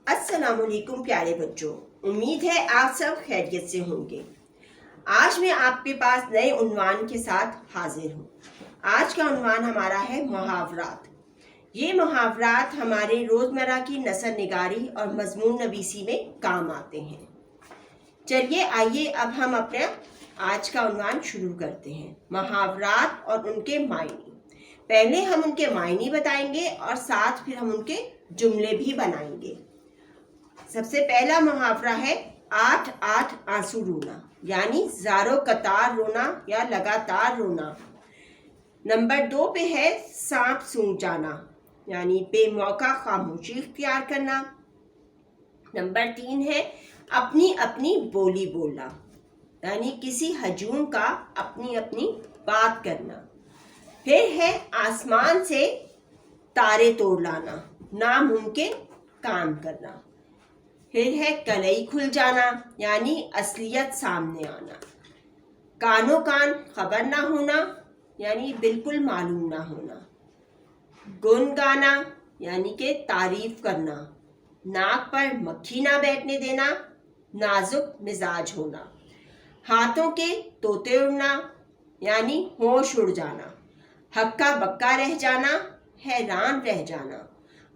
अस्सलाम वालेकुम प्यारे बच्चों, उम्मीद है आप सब खैरियत से होंगे। आज मैं आपके पास नए उन्वान के साथ हाजिर हूँ। आज का उन्वान हमारा है मुहावरात। ये मुहावरात हमारे रोज़मर्रा की नसर निगारी और मजमून नवीसी में काम आते हैं। चलिए आइए अब हम अपना आज का उन्वान शुरू करते हैं, मुहावरात और उनके मायने। पहले हम उनके मायने बताएंगे और साथ फिर हम उनके जुमले भी बनाएंगे। सबसे पहला मुहावरा है 8-8 आंसू रोना, यानी ज़ारो कतार रोना या लगातार रोना। नंबर 2 पे है सांप सूंघ जाना, यानी बेमौका खामोशी इख्तियार करना। नंबर 3 है अपनी अपनी बोली बोलना, यानी किसी हजूम का अपनी अपनी बात करना। फिर है आसमान से तारे तोड़ लाना, नामुमकिन काम करना। फिर है कलई खुल जाना, यानी असलियत सामने आना। कानो कान खबर ना होना, यानी बिल्कुल मालूम ना होना। गुन गाना, यानी कि तारीफ करना। नाक पर मक्खी ना बैठने देना, नाजुक मिजाज होना। हाथों के तोते उड़ना, यानी होश उड़ जाना। हक्का बक्का रह जाना, हैरान रह जाना।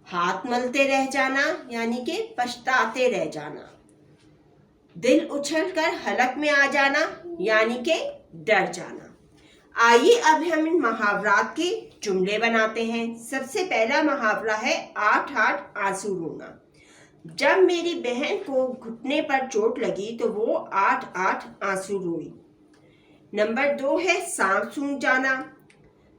हाथ मलते रह जाना, यानी कि पछताते रह जाना। दिल उछलकर हलक में आ जाना, यानी कि डर जाना। आइए अब हम इन मुहावरात के जुमले बनाते हैं। सबसे पहला मुहावरा है 8-8 आंसू रोना। जब मेरी बहन को घुटने पर चोट लगी तो वो 8-8 आंसू रोई। नंबर 2 है सांप सूंघ जाना।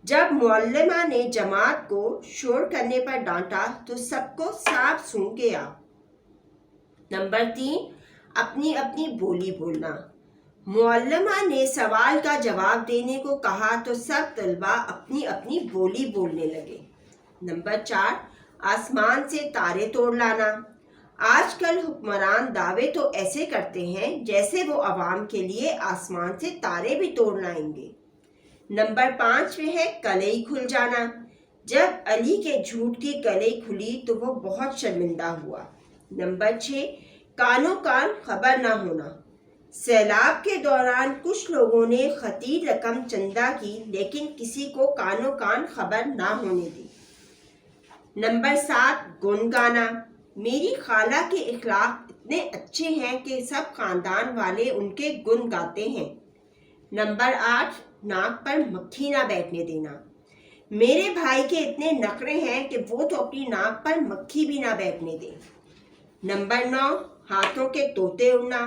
जब मुअल्लिमा ने जमात को शोर करने पर डांटा तो सबको सांप सूंघ गया। नंबर 3 अपनी अपनी बोली बोलना। मुअल्लिमा ने सवाल का जवाब देने को कहा तो सब तलबा अपनी अपनी बोली बोलने लगे। नंबर 4 आसमान से तारे तोड़ लाना। आजकल हुक्मरान दावे तो ऐसे करते हैं जैसे वो अवाम के लिए आसमान से तारे भी तोड़ लाएंगे। नंबर 5 में है कलई खुल जाना। जब अली के झूठ की कलई खुली तो वो बहुत शर्मिंदा हुआ। नंबर 6 कानो कान खबर ना होना। सैलाब के दौरान कुछ लोगों ने खतीर रकम चंदा की, लेकिन किसी को कानो कान खबर ना होने दी। नंबर 7 गुन गाना। मेरी खाला के इखलाक इतने अच्छे हैं कि सब खानदान वाले उनके गुन गाते हैं। नंबर 8 नाक पर मक्खी ना बैठने देना। मेरे भाई के इतने नखरे हैं कि वो तो अपनी नाक पर मक्खी भी ना बैठने दे। नंबर 9 हाथों के तोते उड़ना।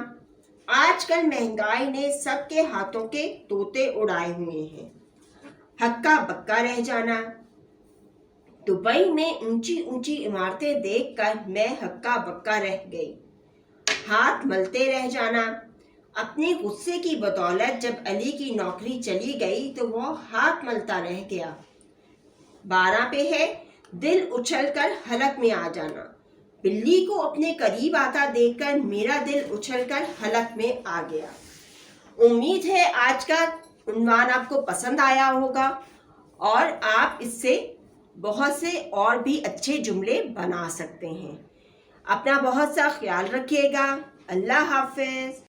आजकल महंगाई ने सबके हाथों के तोते उड़ाए हुए हैं। हक्का बक्का रह जाना। दुबई में ऊंची ऊंची इमारतें देखकर मैं हक्का बक्का रह गई। हाथ मलते रह जाना। अपने गुस्से की बदौलत जब अली की नौकरी चली गई तो वो हाथ मलता रह गया। 12 पे है दिल उछलकर हलक में आ जाना। बिल्ली को अपने करीब आता देखकर मेरा दिल उछलकर हलक में आ गया। उम्मीद है आज का उन्वान आपको पसंद आया होगा और आप इससे बहुत से और भी अच्छे जुमले बना सकते हैं। अपना बहुत सा ख्याल रखिएगा। अल्लाह हाफिज।